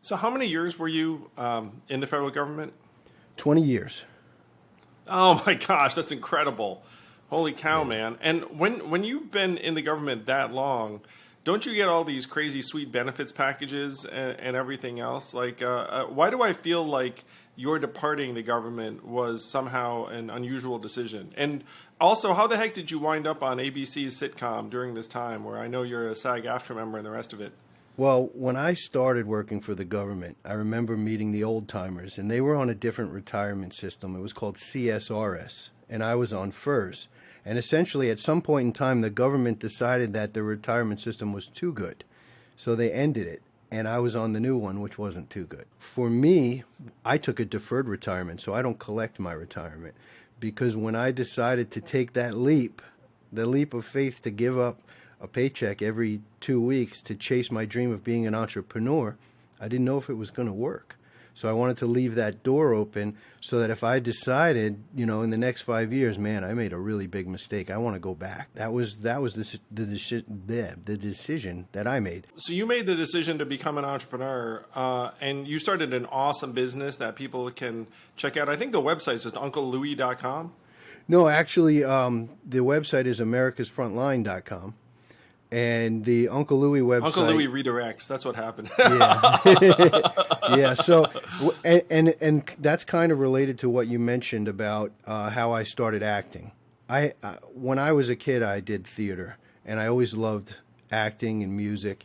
So how many years were you in the federal government? 20 years. Oh my gosh, that's incredible. Holy cow, Yeah. man. And when you've been in the government that long, don't you get all these crazy sweet benefits packages and everything else? Like, why do I feel like your departing the government was somehow an unusual decision? And also, how the heck did you wind up on ABC's sitcom during this time where I know you're a SAG-AFTRA member and the rest of it? Well, when I started working for the government, I remember meeting the old timers, and they were on a different retirement system. It was called CSRS, and I was on FERS. And essentially, at some point in time, the government decided that the retirement system was too good. So they ended it, and I was on the new one, which wasn't too good. For me, I took a deferred retirement, so I don't collect my retirement. Because when I decided to take that leap, the leap of faith to give up a paycheck every 2 weeks to chase my dream of being an entrepreneur, I didn't know if it was going to work. So I wanted to leave that door open so that if I decided, in the next 5 years, man, I made a really big mistake, I want to go back. That was the decision that I made. So you made the decision to become an entrepreneur, and you started an awesome business that people can check out. I think the website is just unclelouis.com. No, actually, the website is americasfrontline.com. And the Uncle Louie website. Uncle Louie redirects. That's what happened. Yeah, yeah. So, and that's kind of related to what you mentioned about how I started acting. When I was a kid, I did theater, and I always loved acting and music,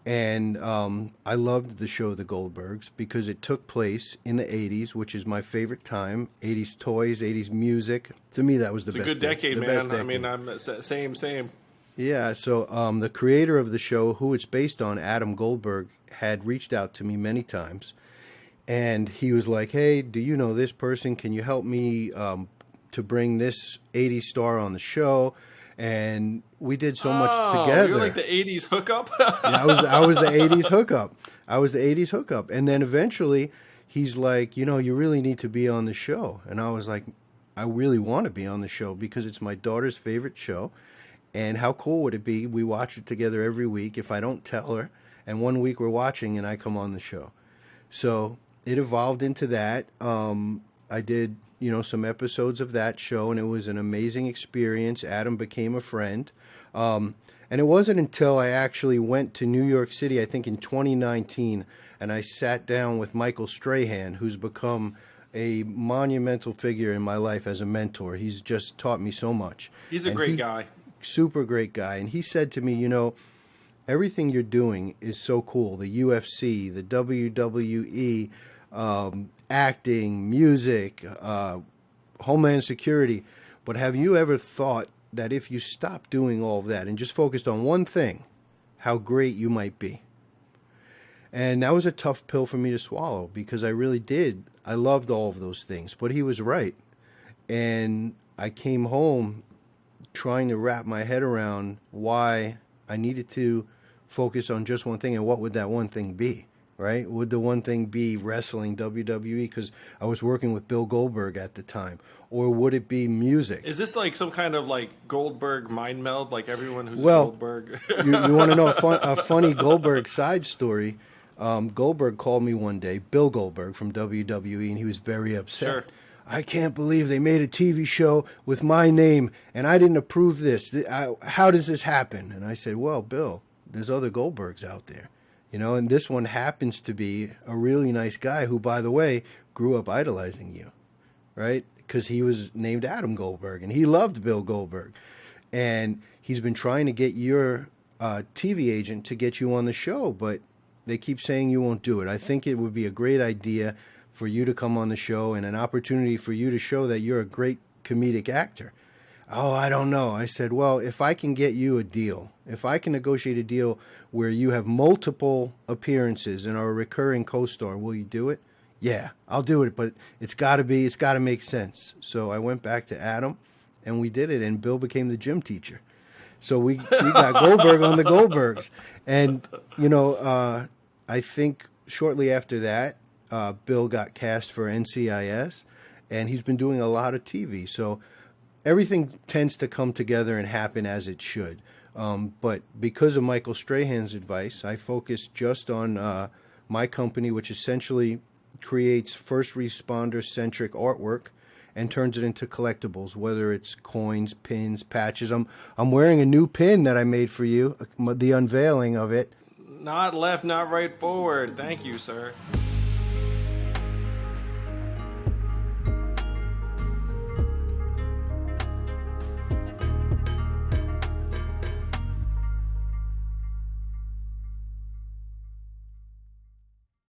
and I loved the show The Goldbergs because it took place in the '80s, which is my favorite time. '80s toys, '80s music. To me, that was the best. It's a good decade, man. Best decade. I mean, I'm same. Yeah, so the creator of the show, who it's based on, Adam Goldberg, had reached out to me many times. And he was like, hey, do you know this person? Can you help me to bring this '80s star on the show? And we did so much together. You're like the '80s hookup? Yeah, I was the '80s hookup. I was the '80s hookup. And then eventually he's like, you really need to be on the show. And I was like, I really want to be on the show because it's my daughter's favorite show. And how cool would it be? We watch it together every week if I don't tell her. And one week we're watching and I come on the show. So it evolved into that. I did, some episodes of that show, and it was an amazing experience. Adam became a friend. And it wasn't until I actually went to New York City, I think in 2019, and I sat down with Michael Strahan, who's become a monumental figure in my life as a mentor. He's just taught me so much. He's a great guy. Super great guy. And he said to me, everything you're doing is so cool. The UFC, the WWE, acting, music, Homeland Security. But have you ever thought that if you stop doing all of that and just focused on one thing, how great you might be? And that was a tough pill for me to swallow because I really did. I loved all of those things. But he was right. And I came home trying to wrap my head around why I needed to focus on just one thing and what would that one thing be, right? Would the one thing be wrestling, WWE, because I was working with Bill Goldberg at the time? Or would it be music? Is this like some kind of like Goldberg mind meld, like everyone who's a Goldberg? you want to know a funny Goldberg side story? Goldberg called me one day, Bill Goldberg from WWE, and he was very upset. Sure. I can't believe they made a TV show with my name and I didn't approve this. How does this happen? And I said, well, Bill, there's other Goldbergs out there, and this one happens to be a really nice guy who, by the way, grew up idolizing you, right? Because he was named Adam Goldberg and he loved Bill Goldberg. And he's been trying to get your TV agent to get you on the show, but they keep saying you won't do it. I think it would be a great idea for you to come on the show and an opportunity for you to show that you're a great comedic actor. Oh, I don't know. I said, well, if I can get you a deal, if I can negotiate a deal where you have multiple appearances and are a recurring co-star, will you do it? Yeah, I'll do it, but it's got to make sense. So I went back to Adam and we did it, and Bill became the gym teacher. So we got Goldberg on the Goldbergs. And, I think shortly after that, Bill got cast for NCIS, and he's been doing a lot of TV. So everything tends to come together and happen as it should. But because of Michael Strahan's advice, I focused just on my company, which essentially creates first responder centric artwork and turns it into collectibles, whether it's coins, pins, patches. I'm wearing a new pin that I made for you, the unveiling of it. Not left, not right, forward. Thank you, sir.